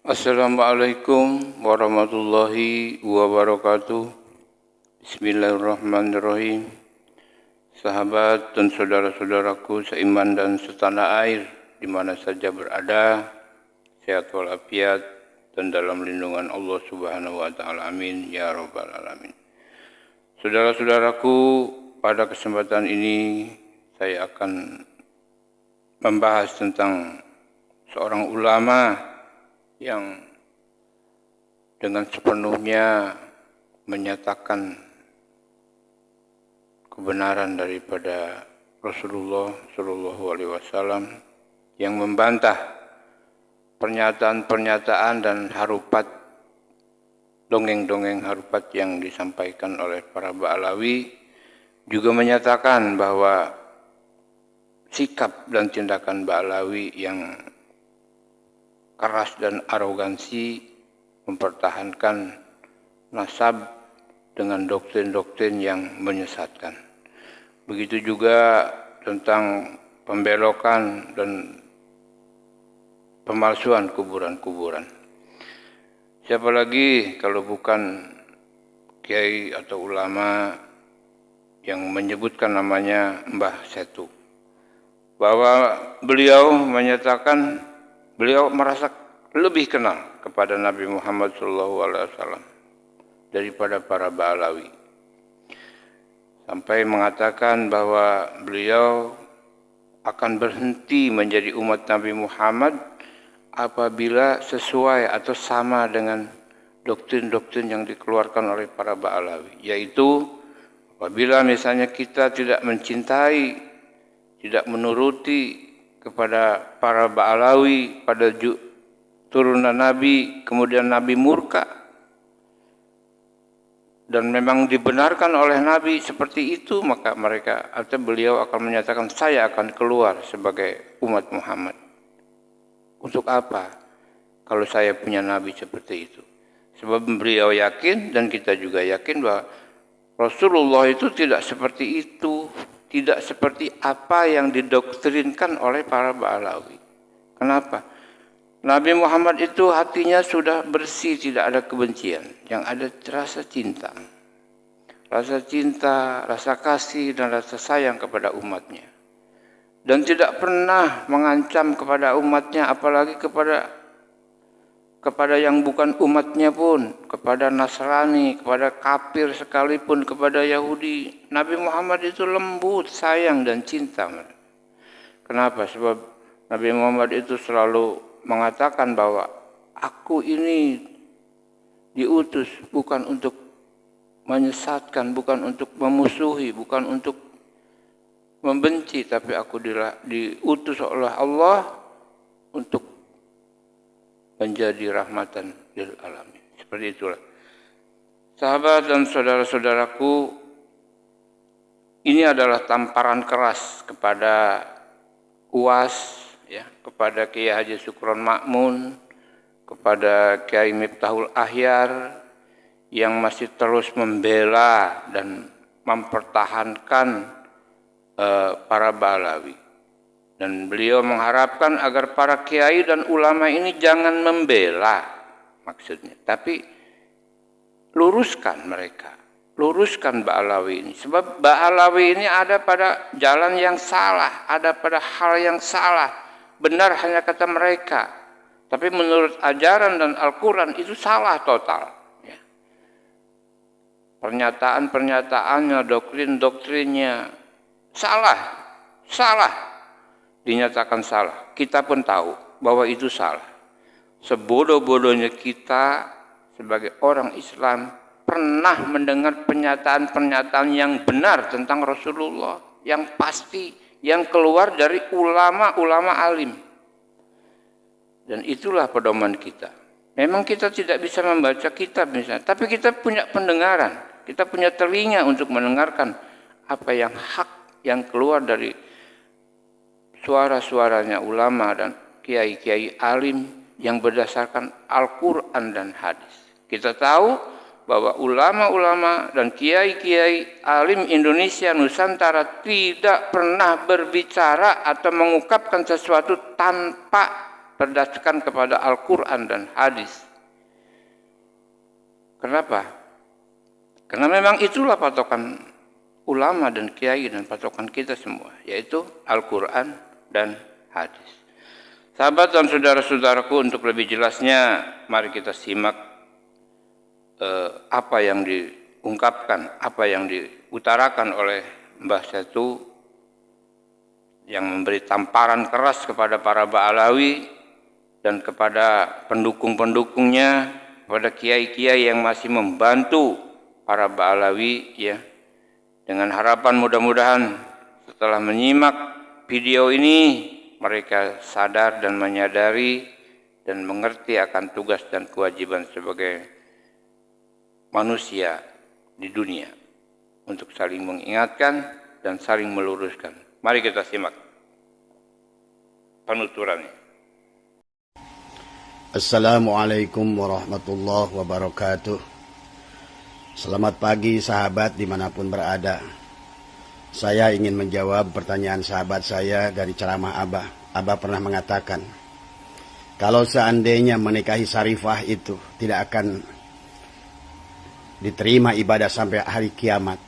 Assalamualaikum warahmatullahi wabarakatuh. Bismillahirrahmanirrahim. Sahabat dan saudara-saudaraku seiman dan setanah air, di mana saja berada, sehat walafiat dan dalam lindungan Allah Subhanahu wa taala. Amin ya rabbal alamin. Saudara-saudaraku, pada kesempatan ini saya akan membahas tentang seorang ulama yang dengan sepenuhnya menyatakan kebenaran daripada Rasulullah Shallallahu Alaihi Wasallam, yang membantah pernyataan-pernyataan dan harupat, dongeng-dongeng harupat yang disampaikan oleh para Ba'alawi, juga menyatakan bahwa sikap dan tindakan Ba'alawi yang keras dan arogansi mempertahankan nasab dengan doktrin-doktrin yang menyesatkan. Begitu juga tentang pembelokan dan pemalsuan kuburan-kuburan. Siapa lagi kalau bukan kiai atau ulama yang menyebutkan namanya Mbah Setu, bahwa beliau menyatakan beliau merasa lebih kenal kepada Nabi Muhammad SAW daripada para Ba'alawi. Sampai mengatakan bahwa beliau akan berhenti menjadi umat Nabi Muhammad apabila sesuai atau sama dengan doktrin-doktrin yang dikeluarkan oleh para Ba'alawi. Yaitu apabila misalnya kita tidak mencintai, tidak menuruti kepada para Ba'alawi pada turunan Nabi, kemudian Nabi murka, dan memang dibenarkan oleh Nabi seperti itu, maka mereka atau beliau akan menyatakan, saya akan keluar sebagai umat Muhammad. Untuk apa kalau saya punya Nabi seperti itu? Sebab beliau yakin dan kita juga yakin bahwa Rasulullah itu tidak seperti itu, tidak seperti apa yang didoktrinkan oleh para Ba'alawi. Kenapa? Nabi Muhammad itu hatinya sudah bersih, tidak ada kebencian, yang ada rasa cinta. Rasa cinta, rasa kasih dan rasa sayang kepada umatnya. Dan tidak pernah mengancam kepada umatnya, apalagi kepada yang bukan umatnya pun, kepada Nasrani, kepada kafir sekalipun, kepada Yahudi. Nabi Muhammad itu lembut, sayang dan cinta. Kenapa? Sebab Nabi Muhammad itu selalu mengatakan bahwa aku ini diutus bukan untuk menyesatkan, bukan untuk memusuhi, bukan untuk membenci, tapi aku diutus oleh Allah untuk menjadi rahmatan lil alamin. Seperti itulah. Sahabat dan saudara-saudaraku, ini adalah tamparan keras kepada UAS, ya, kepada Kiai Haji Sukron Makmun, kepada Kiai Miftahul Ahyar yang masih terus membela dan mempertahankan para Ba'alawi. Dan beliau mengharapkan agar para kiai dan ulama ini jangan membela maksudnya, tapi luruskan mereka, luruskan Ba'alawi ini. Sebab Ba'alawi ini ada pada jalan yang salah, ada pada hal yang salah. Benar hanya kata mereka, tapi menurut ajaran dan Al-Quran itu salah total. Ya. Pernyataan-pernyataannya, doktrin-doktrinnya salah. Dinyatakan salah. Kita pun tahu bahwa itu salah. Sebodoh-bodohnya kita sebagai orang Islam pernah mendengar pernyataan-pernyataan yang benar tentang Rasulullah, yang pasti, yang keluar dari ulama-ulama alim. Dan itulah pedoman kita. Memang kita tidak bisa membaca kitab misalnya, tapi kita punya pendengaran, kita punya telinga untuk mendengarkan apa yang hak, yang keluar dari suara-suaranya ulama dan kiai-kiai alim yang berdasarkan Al-Quran dan hadis. Kita tahu bahwa ulama-ulama dan kiai-kiai alim Indonesia Nusantara tidak pernah berbicara atau mengungkapkan sesuatu tanpa berdasarkan kepada Al-Quran dan hadis. Kenapa? Karena memang itulah patokan ulama dan kiai dan patokan kita semua, yaitu Al-Quran dan hadis. Sahabat dan saudara-saudaraku, untuk lebih jelasnya mari kita simak apa yang diungkapkan, apa yang diutarakan oleh Mbah Setu yang memberi tamparan keras kepada para Ba'alawi dan kepada pendukung-pendukungnya, kepada kiai-kiai yang masih membantu para Ba'alawi, ya, dengan harapan mudah-mudahan setelah menyimak video ini mereka sadar dan menyadari dan mengerti akan tugas dan kewajiban sebagai manusia di dunia untuk saling mengingatkan dan saling meluruskan. Mari kita simak penuturannya. Assalamualaikum warahmatullahi wabarakatuh. Selamat pagi sahabat dimanapun berada. Saya ingin menjawab pertanyaan sahabat saya dari ceramah Abah. Abah pernah mengatakan, kalau seandainya menikahi Sarifah itu tidak akan diterima ibadah sampai hari kiamat.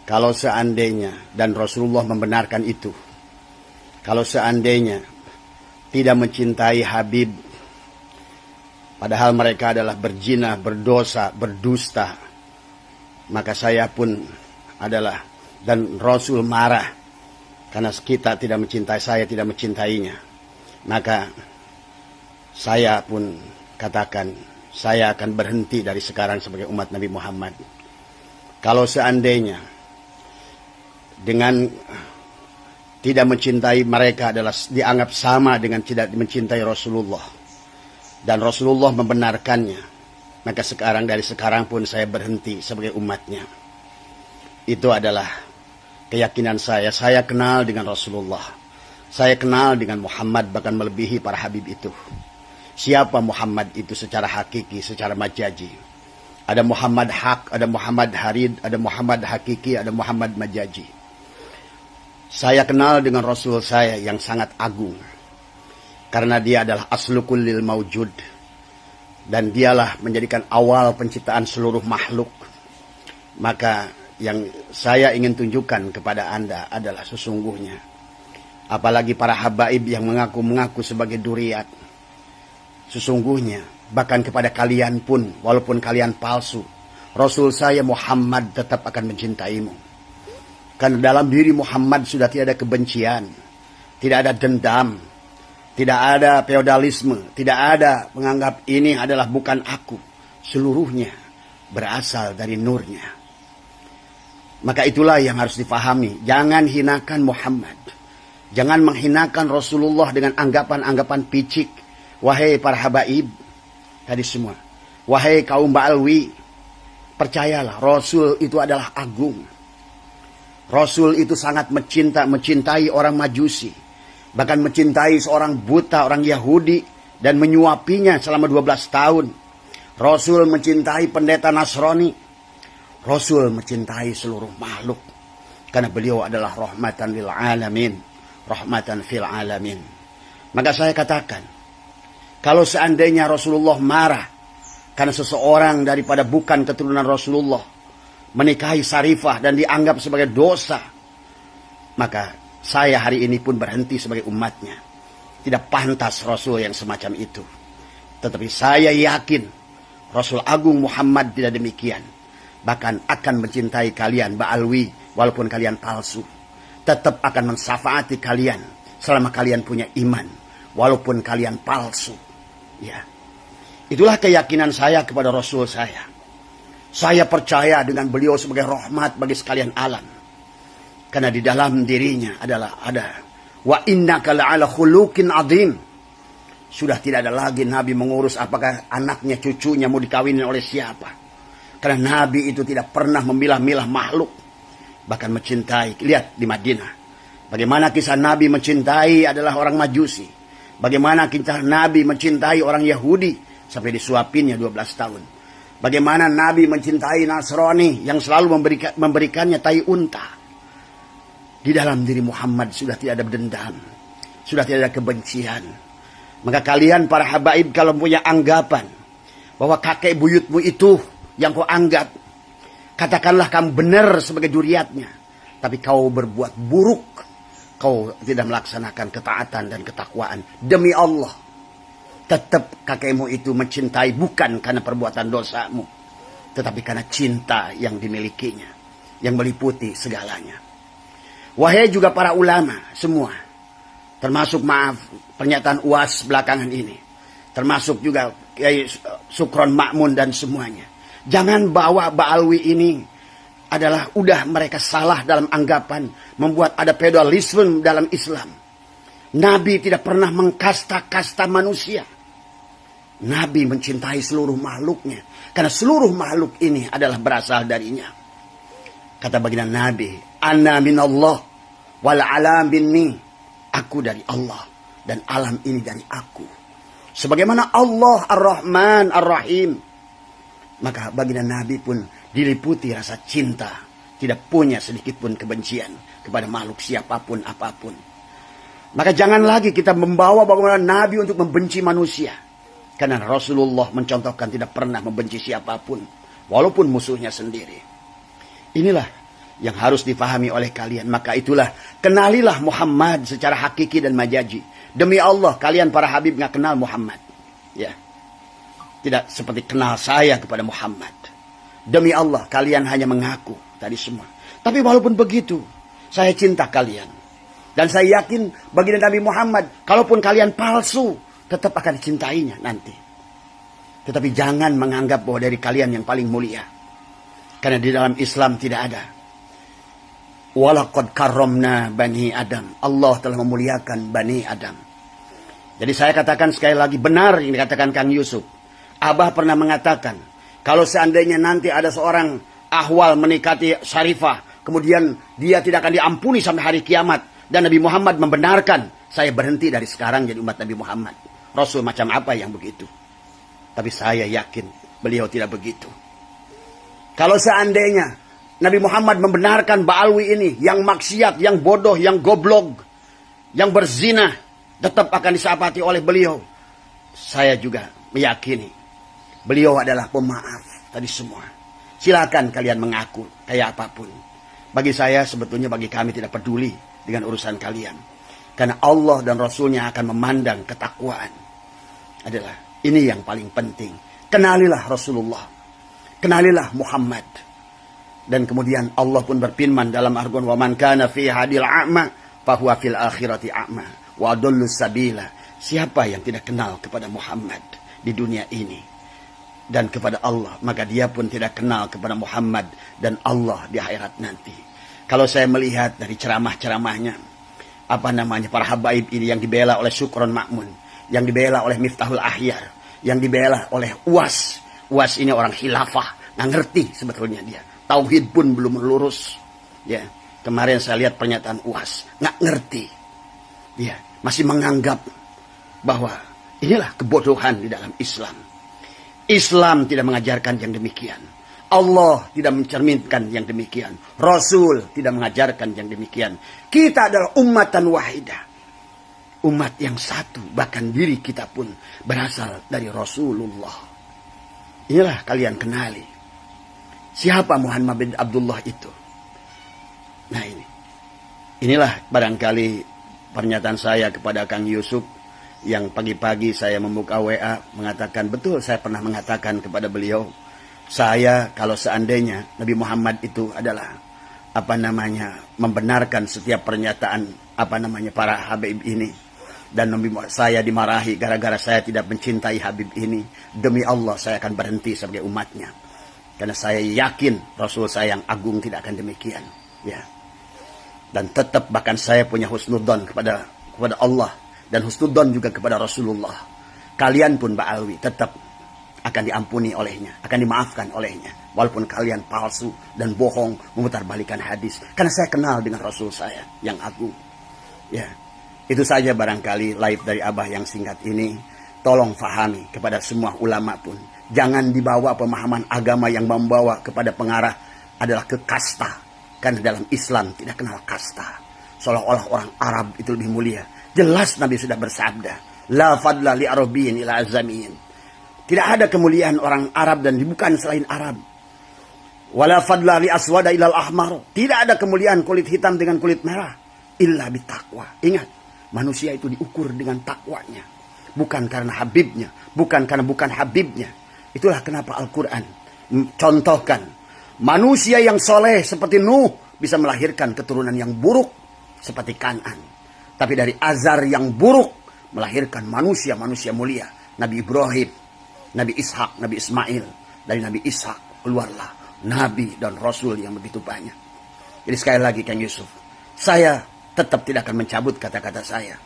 Kalau seandainya, dan Rasulullah membenarkan itu, kalau seandainya tidak mencintai Habib, padahal mereka adalah berzina, berdosa, berdusta, maka saya pun adalah, dan Rasul marah karena kita tidak mencintai, saya tidak mencintainya, maka saya pun katakan saya akan berhenti dari sekarang sebagai umat Nabi Muhammad. Kalau seandainya dengan tidak mencintai mereka adalah dianggap sama dengan tidak mencintai Rasulullah, dan Rasulullah membenarkannya, maka dari sekarang pun saya berhenti sebagai umatnya. Itu adalah keyakinan saya. Saya kenal dengan Rasulullah, saya kenal dengan Muhammad, bahkan melebihi para habib itu. Siapa Muhammad itu secara hakiki, secara majazi? Ada Muhammad hak, ada Muhammad harid, ada Muhammad hakiki, ada Muhammad majazi. Saya kenal dengan Rasul saya yang sangat agung, karena dia adalah aslu kullil maujud, dan dialah menjadikan awal penciptaan seluruh makhluk. Maka yang saya ingin tunjukkan kepada Anda adalah sesungguhnya, apalagi para habaib yang mengaku-mengaku sebagai duriat, sesungguhnya bahkan kepada kalian pun, walaupun kalian palsu, Rasul saya Muhammad tetap akan mencintaimu. Karena dalam diri Muhammad sudah tidak ada kebencian, tidak ada dendam, tidak ada feodalisme, tidak ada menganggap ini adalah bukan aku. Seluruhnya berasal dari nurnya. Maka itulah yang harus difahami. Jangan hinakan Muhammad. Jangan menghinakan Rasulullah dengan anggapan-anggapan picik. Wahai para habaib tadi semua, wahai kaum Ba'alwi, percayalah Rasul itu adalah agung. Rasul itu sangat mencintai orang Majusi, bahkan mencintai seorang buta, orang Yahudi, dan menyuapinya selama 12 tahun. Rasul mencintai pendeta Nasrani. Rasul mencintai seluruh makhluk, karena beliau adalah rahmatan lil alamin, rahmatan fil alamin. Maka saya katakan, kalau seandainya Rasulullah marah karena seseorang daripada bukan keturunan Rasulullah menikahi Sarifah dan dianggap sebagai dosa, maka saya hari ini pun berhenti sebagai umatnya. Tidak pantas Rasul yang semacam itu. Tetapi saya yakin Rasul Agung Muhammad tidak demikian. Bahkan akan mencintai kalian Ba'alwi, walaupun kalian palsu. Tetap akan mensafaati kalian selama kalian punya iman, walaupun kalian palsu. Ya, itulah keyakinan saya kepada Rasul saya. Saya percaya dengan beliau sebagai rahmat bagi sekalian alam. Karena di dalam dirinya adalah ada wa innaka la'ala khuluqin adzim. Sudah tidak ada lagi Nabi mengurus apakah anaknya, cucunya mau dikawinin oleh siapa. Karena Nabi itu tidak pernah memilah-milah makhluk, bahkan mencintai. Lihat di Madinah, bagaimana kisah Nabi mencintai adalah orang Majusi. Bagaimana kisah Nabi mencintai orang Yahudi sampai disuapinnya 12 tahun. Bagaimana Nabi mencintai Nasrani yang selalu memberikannya tai unta. Di dalam diri Muhammad sudah tidak ada dendam, sudah tidak ada kebencian. Maka kalian para habaib kalau punya anggapan bahwa kakek buyutmu itu yang kau anggap, katakanlah kamu benar sebagai duriatnya, tapi kau berbuat buruk, kau tidak melaksanakan ketaatan dan ketakwaan. Demi Allah, tetap kakekmu itu mencintai bukan karena perbuatan dosamu, tetapi karena cinta yang dimilikinya, yang meliputi segalanya. Wahai juga para ulama semua, termasuk pernyataan UAS belakangan ini, termasuk juga Kiai Sukron Makmun dan semuanya. Jangan bawa Ba'alwi ini adalah udah mereka salah dalam anggapan membuat ada feodalisme dalam Islam. Nabi tidak pernah mengkasta-kasta manusia. Nabi mencintai seluruh makhluknya karena seluruh makhluk ini adalah berasal darinya. Kata baginda Nabi, "Ana minallah wal alam minni." Aku dari Allah dan alam ini dari aku. Sebagaimana Allah Ar-Rahman Ar-Rahim, maka baginda Nabi pun diliputi rasa cinta, tidak punya sedikit pun kebencian kepada makhluk siapapun apapun. Maka jangan lagi kita membawa bagaimana Nabi untuk membenci manusia, karena Rasulullah mencontohkan tidak pernah membenci siapapun walaupun musuhnya sendiri. Inilah yang harus difahami oleh kalian. Maka itulah, kenalilah Muhammad secara hakiki dan majazi. Demi Allah, kalian para habib nggak kenal Muhammad, ya, tidak seperti kenal saya kepada Muhammad. Demi Allah, kalian hanya mengaku tadi semua. Tapi walaupun begitu, saya cinta kalian. Dan saya yakin baginda Nabi Muhammad, kalaupun kalian palsu, tetap akan dicintainya nanti. Tetapi jangan menganggap bahwa dari kalian yang paling mulia. Karena di dalam Islam tidak ada. Walaqad karramna bani Adam. Allah telah memuliakan bani Adam. Jadi saya katakan sekali lagi, benar yang dikatakan Kang Yusuf. Abah pernah mengatakan, kalau seandainya nanti ada seorang ahwal menikati Syarifah, kemudian dia tidak akan diampuni sampai hari kiamat, dan Nabi Muhammad membenarkan, saya berhenti dari sekarang jadi umat Nabi Muhammad. Rasul macam apa yang begitu? Tapi saya yakin beliau tidak begitu. Kalau seandainya Nabi Muhammad membenarkan Ba'alwi ini, yang maksiat, yang bodoh, yang goblok, yang berzina, tetap akan disapati oleh beliau. Saya juga meyakini beliau adalah pemaaf tadi semua. Silakan kalian mengaku kayak apapun. Bagi saya sebetulnya, bagi kami tidak peduli dengan urusan kalian. Karena Allah dan Rasulnya akan memandang ketakwaan. Adalah ini yang paling penting. Kenalilah Rasulullah. Kenalilah Muhammad. Dan kemudian Allah pun berfirman dalam Al-Qur'an, "Wa man kana fi hadil a'ma fa huwa fil akhirati a'ma wa adallu sabila." Siapa yang tidak kenal kepada Muhammad di dunia ini dan kepada Allah, maka dia pun tidak kenal kepada Muhammad dan Allah di akhirat nanti. Kalau saya melihat dari ceramah-ceramahnya, para habaib ini yang dibela oleh Sukron Makmun, yang dibela oleh Miftahul Ahyar, yang dibela oleh UAS. UAS ini orang khilafah, nggak ngerti sebetulnya dia. Tauhid pun belum lurus. Ya, kemarin saya lihat pernyataan UAS, nggak ngerti. Ya, masih menganggap bahwa inilah kebodohan di dalam Islam. Islam tidak mengajarkan yang demikian. Allah tidak mencerminkan yang demikian. Rasul tidak mengajarkan yang demikian. Kita adalah ummatan wahidah. Umat yang satu, bahkan diri kita pun berasal dari Rasulullah. Inilah kalian kenali. Siapa Muhammad bin Abdullah itu? Nah ini. Inilah barangkali pernyataan saya kepada Kang Yusuf yang pagi-pagi saya membuka WA mengatakan, betul saya pernah mengatakan kepada beliau, saya kalau seandainya Nabi Muhammad itu adalah membenarkan setiap pernyataan para Habib ini, dan saya dimarahi gara-gara saya tidak mencintai Habib ini, demi Allah saya akan berhenti sebagai umatnya. Karena saya yakin Rasul saya yang agung tidak akan demikian. Ya. Dan tetap bahkan saya punya husnudzon kepada Allah. Dan husnudzon juga kepada Rasulullah. Kalian pun Ba'alwi tetap akan diampuni olehnya. Akan dimaafkan olehnya. Walaupun kalian palsu dan bohong memutarbalikan hadis. Karena saya kenal dengan Rasul saya yang agung. Ya. Itu saja barangkali live dari Abah yang singkat ini. Tolong fahami kepada semua ulama pun. Jangan dibawa pemahaman agama yang membawa kepada pengarah adalah ke kasta. Karena dalam Islam tidak kenal kasta. Seolah-olah orang Arab itu lebih mulia. Jelas Nabi sudah bersabda, La fadla li Arabiyyin ila azamiyin. Tidak ada kemuliaan orang Arab dan bukan selain Arab. Wala fadla li aswada ilal ahmar. Tidak ada kemuliaan kulit hitam dengan kulit merah. Illa bitaqwa. Ingat, manusia itu diukur dengan takwanya. Bukan karena Habibnya. Bukan karena bukan Habibnya. Itulah kenapa Al-Quran contohkan. Manusia yang soleh seperti Nuh bisa melahirkan keturunan yang buruk seperti Kan'an. Tapi dari azar yang buruk melahirkan manusia-manusia mulia. Nabi Ibrahim, Nabi Ishak, Nabi Ismail. Dari Nabi Ishak keluarlah Nabi dan Rasul yang begitu banyak. Jadi sekali lagi Kang Yusuf, saya tetap tidak akan mencabut kata-kata saya.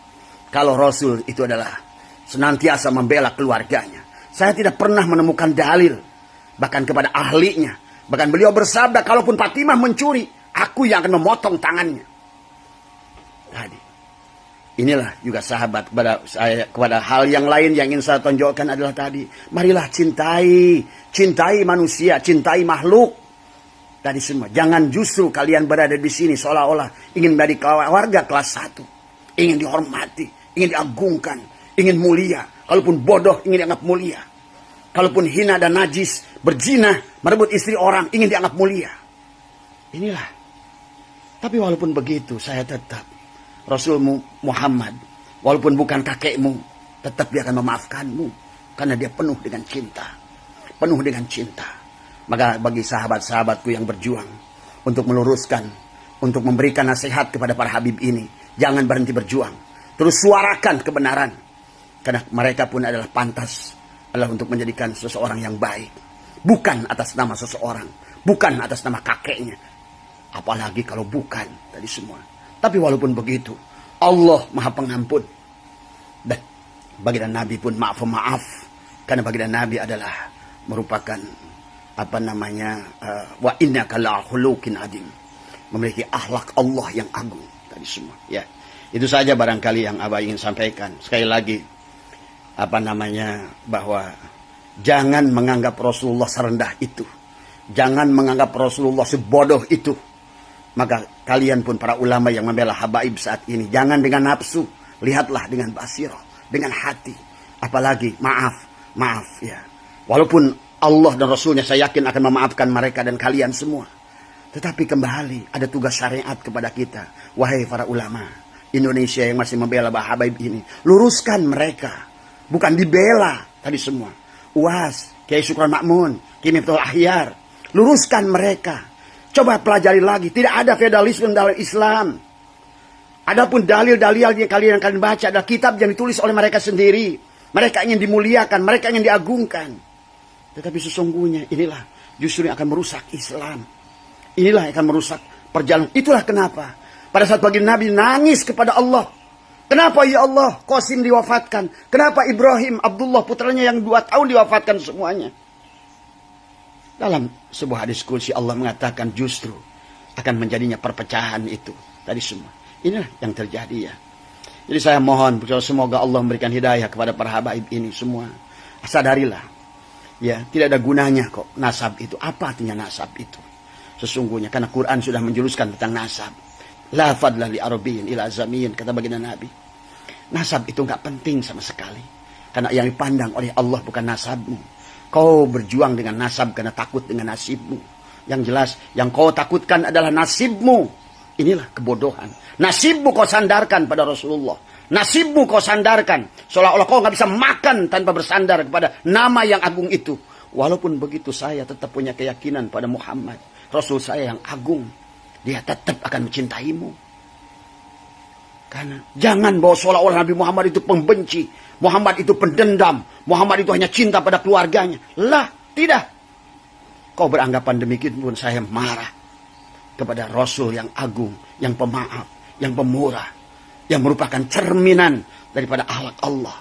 Kalau Rasul itu adalah senantiasa membela keluarganya. Saya tidak pernah menemukan dalil. Bahkan kepada ahlinya. Bahkan beliau bersabda, kalaupun Fatimah mencuri, aku yang akan memotong tangannya. Tadi. Inilah juga sahabat kepada hal yang lain yang ingin saya tonjolkan adalah tadi. Marilah cintai manusia, cintai makhluk. Tadi semua. Jangan justru kalian berada di sini seolah-olah ingin menjadi warga kelas 1. Ingin dihormati, ingin diagungkan, ingin mulia. Kalaupun bodoh ingin dianggap mulia. Kalaupun hina dan najis, berzina, merebut istri orang, ingin dianggap mulia. Inilah. Tapi walaupun begitu, saya tetap Rasulmu Muhammad, walaupun bukan kakekmu, tetap dia akan memaafkanmu. Karena dia penuh dengan cinta. Penuh dengan cinta. Maka bagi sahabat-sahabatku yang berjuang untuk meluruskan, untuk memberikan nasihat kepada para Habib ini, jangan berhenti berjuang. Terus suarakan kebenaran. Karena mereka pun adalah pantas adalah untuk menjadikan seseorang yang baik. Bukan atas nama seseorang. Bukan atas nama kakeknya. Apalagi kalau bukan tadi semua. Tapi walaupun begitu, Allah Maha Pengampun. Dan baginda Nabi pun maaf. Karena baginda Nabi adalah merupakan wa innaka la khuluqin adim. Memiliki akhlak Allah yang agung tadi semua. Ya. Itu saja barangkali yang Abah ingin sampaikan. Sekali lagi bahwa jangan menganggap Rasulullah serendah itu. Jangan menganggap Rasulullah sebodoh itu. Maka kalian pun para ulama yang membela habaib saat ini, jangan dengan nafsu, lihatlah dengan basirah, dengan hati. Apalagi maaf ya. Walaupun Allah dan Rasulnya saya yakin akan memaafkan mereka dan kalian semua. Tetapi kembali ada tugas syariat kepada kita. Wahai para ulama Indonesia yang masih membela habaib ini, luruskan mereka. Bukan dibela tadi semua. UAS, Kiai Syukron Makmun, Kiai Miftahul Ahyar. Luruskan mereka. Coba pelajari lagi. Tidak ada feodalisme dalam Islam. Adapun dalil-dalil yang kalian akan baca adalah kitab yang ditulis oleh mereka sendiri. Mereka ingin dimuliakan, mereka ingin diagungkan. Tetapi sesungguhnya inilah justru yang akan merusak Islam. Inilah yang akan merusak perjalanan. Itulah kenapa pada saat baginda Nabi nangis kepada Allah. Kenapa ya Allah Qasim diwafatkan? Kenapa Ibrahim, Abdullah putranya yang 2 tahun diwafatkan semuanya? Dalam sebuah diskusi Allah mengatakan justru akan menjadinya perpecahan itu. Tadi semua. Inilah yang terjadi ya. Jadi saya mohon semoga Allah memberikan hidayah kepada para habaib ini semua. Sadarilah. Ya, tidak ada gunanya kok nasab itu. Apa artinya nasab itu? Sesungguhnya karena Quran sudah menjelaskan tentang nasab. La fadla li Arabiyyin ila azamiyin, kata baginda Nabi. Nasab itu enggak penting sama sekali. Karena yang dipandang oleh Allah bukan nasabmu. Kau berjuang dengan nasab karena takut dengan nasibmu. Yang jelas, yang kau takutkan adalah nasibmu. Inilah kebodohan. Nasibmu kau sandarkan pada Rasulullah. Nasibmu kau sandarkan. Seolah-olah kau nggak bisa makan tanpa bersandar kepada nama yang agung itu. Walaupun begitu saya tetap punya keyakinan pada Muhammad. Rasul saya yang agung. Dia tetap akan mencintaimu. Karena jangan bawa seolah-olah Nabi Muhammad itu pembenci. Muhammad itu pendendam. Muhammad itu hanya cinta pada keluarganya. Lah, tidak. Kau beranggapan demikian pun saya marah kepada Rasul yang agung, yang pemaaf, yang pemurah, yang merupakan cerminan daripada akhlak Allah.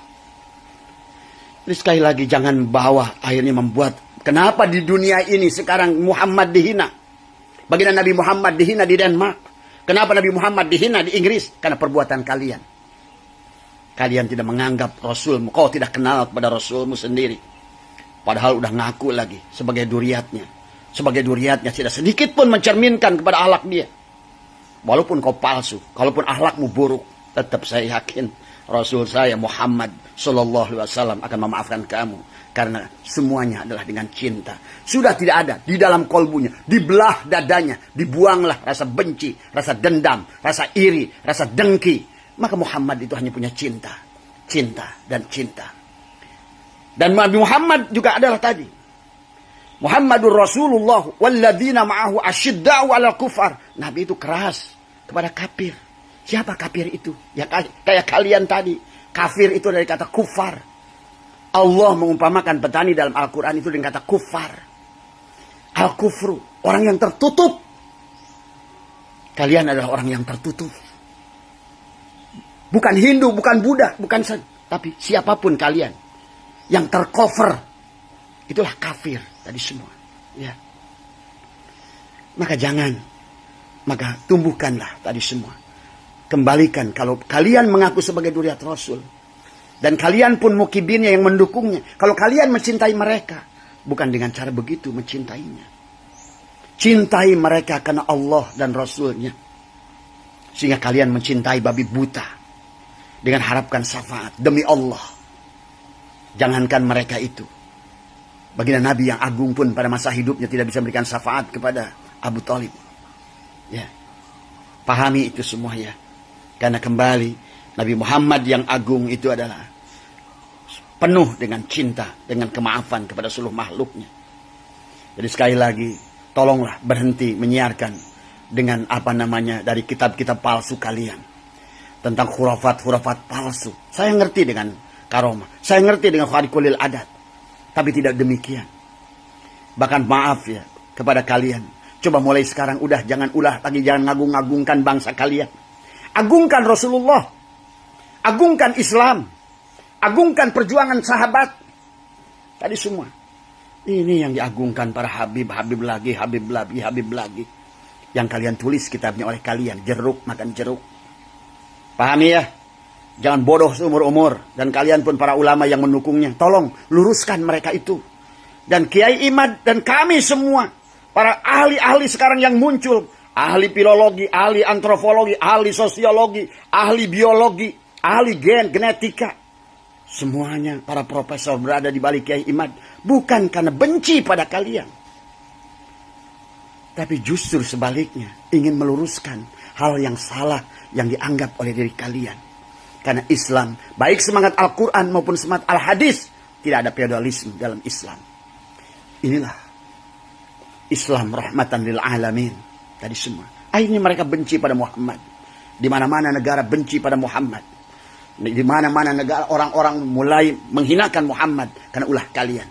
Jadi sekali lagi jangan bawa akhirnya membuat kenapa di dunia ini sekarang Muhammad dihina. Baginda Nabi Muhammad dihina di Denmark. Kenapa Nabi Muhammad dihina di Inggris? Karena perbuatan kalian. Kalian tidak menganggap Rasulmu. Kau tidak kenal kepada Rasulmu sendiri. Padahal udah ngaku lagi sebagai duriatnya. Sebagai duriatnya tidak sedikit pun mencerminkan kepada akhlak dia. Walaupun kau palsu. Kalaupun akhlakmu buruk. Tetap saya yakin Rasul saya Muhammad Sallallahu Alaihi Wasallam akan memaafkan kamu. Karena semuanya adalah dengan cinta. Sudah tidak ada di dalam kolbunya, dibelah dadanya, dibuanglah rasa benci, rasa dendam, rasa iri, rasa dengki. Maka Muhammad itu hanya punya cinta. Cinta dan cinta. Dan Nabi Muhammad juga adalah tadi. Muhammadur Rasulullah walladzina ma'ahu asyidda'u 'alal kufar. Nabi itu keras kepada kafir. Siapa kafir itu? Ya kayak kalian tadi. Kafir itu dari kata kufar. Allah mengumpamakan petani dalam Al-Quran itu dengan kata kufar. Al-kufru, orang yang tertutup. Kalian adalah orang yang tertutup. Bukan Hindu, bukan Buddha, bukan tapi siapapun kalian yang tercover, itulah kafir tadi semua. Ya. Maka tumbuhkanlah tadi semua. Kembalikan kalau kalian mengaku sebagai dzurriyyat Rasul. Dan kalian pun mukibinnya yang mendukungnya. Kalau kalian mencintai mereka, bukan dengan cara begitu mencintainya. Cintai mereka karena Allah dan Rasulnya. Sehingga kalian mencintai babi buta. Dengan harapkan syafaat. Demi Allah. Jangankan mereka itu. Baginda Nabi yang agung pun pada masa hidupnya tidak bisa memberikan syafaat kepada Abu Thalib. Ya. Pahami itu semua ya. Karena kembali Nabi Muhammad yang agung itu adalah penuh dengan cinta, dengan kemaafan kepada seluruh makhluknya. Jadi sekali lagi, tolonglah berhenti menyiarkan dengan dari kitab-kitab palsu kalian. Tentang khurafat-khurafat palsu. Saya ngerti dengan karomah. Saya ngerti dengan khariqulil adat. Tapi tidak demikian. Bahkan maaf ya kepada kalian. Coba mulai sekarang jangan ngagung-ngagungkan bangsa kalian. Agungkan Rasulullah. Agungkan Islam. Agungkan perjuangan sahabat. Tadi semua. Ini yang diagungkan para Habib lagi. Yang kalian tulis kitabnya oleh kalian. Jeruk makan jeruk. Pahami ya? Jangan bodoh seumur umur. Dan kalian pun para ulama yang mendukungnya. Tolong luruskan mereka itu. Dan Kiai Imad dan kami semua. Para ahli-ahli sekarang yang muncul. Ahli filologi, ahli antropologi, ahli sosiologi, ahli biologi, ahli genetika. Semuanya para profesor berada di balik Kiai Imad. Bukan karena benci pada kalian. Tapi justru sebaliknya. Ingin meluruskan hal yang salah yang dianggap oleh diri kalian. Karena Islam, baik semangat Al-Quran maupun semangat Al-Hadis. Tidak ada feodalisme dalam Islam. Inilah Islam rahmatan lil alamin. Tadi semua. Akhirnya mereka benci pada Muhammad. Di mana-mana negara benci pada Muhammad. Di mana-mana negara orang-orang mulai menghinakan Muhammad karena ulah kalian.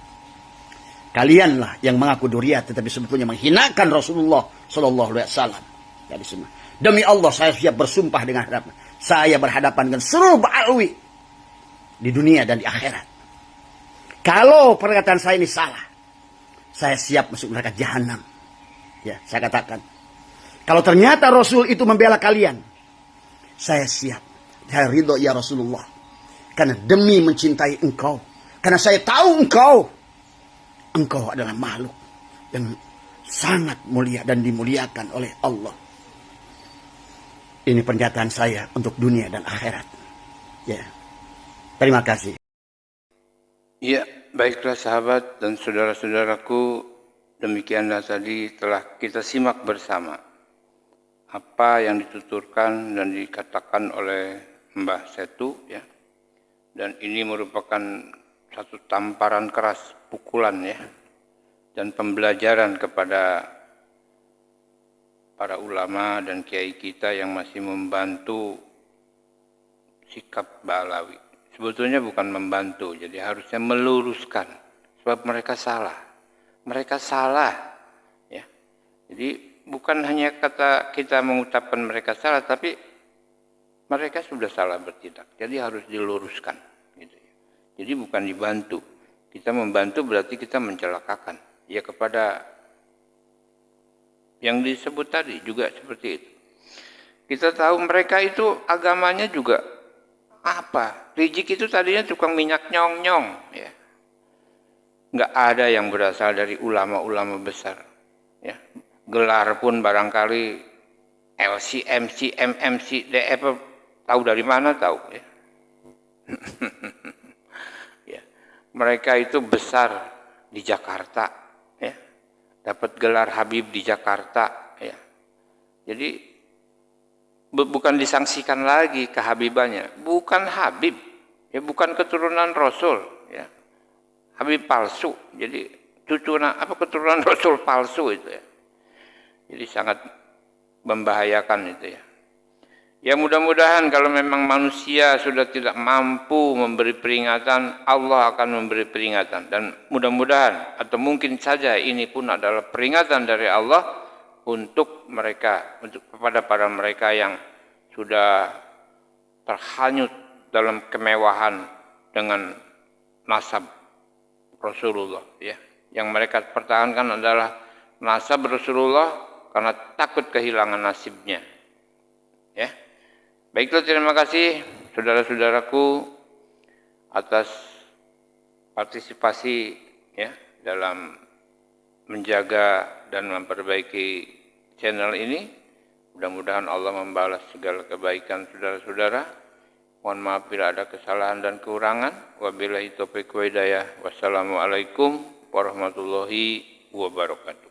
Kalianlah yang mengaku dzurriyyat tetapi sebetulnya menghinakan Rasulullah sallallahu alaihi wasallam. Jadi semua. Demi Allah saya siap bersumpah dengan hadapan. Saya berhadapan dengan seluruh ba'alwi di dunia dan di akhirat. Kalau perkataan saya ini salah, saya siap masuk neraka jahanam. Ya, saya katakan. Kalau ternyata Rasul itu membela kalian, saya siap. Saya ridho ya Rasulullah. Karena demi mencintai engkau. Karena saya tahu engkau adalah makhluk yang sangat mulia dan dimuliakan oleh Allah. Ini pernyataan saya untuk dunia dan akhirat. Ya. Terima kasih. Ya, baiklah sahabat dan saudara-saudaraku. Demikianlah tadi telah kita simak bersama. Apa yang dituturkan dan dikatakan oleh Mbah Setu ya. Dan ini merupakan satu tamparan keras, pukulan ya. Dan pembelajaran kepada para ulama dan kiai kita yang masih membantu sikap Ba'alawi. Sebetulnya bukan membantu, jadi harusnya meluruskan. Sebab mereka salah. Mereka salah ya. Jadi bukan hanya kata kita mengucapkan mereka salah, tapi mereka sudah salah bertindak. Jadi harus diluruskan. Gitu ya. Jadi bukan dibantu. Kita membantu berarti kita mencelakakan. Ya kepada yang disebut tadi juga seperti itu. Kita tahu mereka itu agamanya juga apa? Rizik itu tadinya tukang minyak nyong-nyong. Ya. Nggak ada yang berasal dari ulama-ulama besar. Ya. Gelar pun barangkali LC, MC, MMC, DF tahu dari mana tahu ya. Ya. Mereka itu besar di Jakarta, ya. Dapat gelar Habib di Jakarta, ya. Jadi bukan disangsikan lagi kehabibannya, bukan Habib, ya bukan keturunan Rasul, ya. Habib palsu, jadi keturunan Rasul palsu itu ya. Jadi sangat membahayakan itu ya. Ya mudah-mudahan kalau memang manusia sudah tidak mampu memberi peringatan, Allah akan memberi peringatan. Dan mudah-mudahan atau mungkin saja ini pun adalah peringatan dari Allah untuk mereka, kepada para mereka yang sudah terhanyut dalam kemewahan dengan nasab Rasulullah. Ya. Yang mereka pertahankan adalah nasab Rasulullah karena takut kehilangan nasibnya. Ya. Baiklah, terima kasih saudara-saudaraku atas partisipasi ya dalam menjaga dan memperbaiki channel ini. Mudah-mudahan Allah membalas segala kebaikan saudara-saudara. Mohon maaf bila ada kesalahan dan kekurangan. Wabillahi taufiq wa hidayah. Wassalamualaikum warahmatullahi wabarakatuh.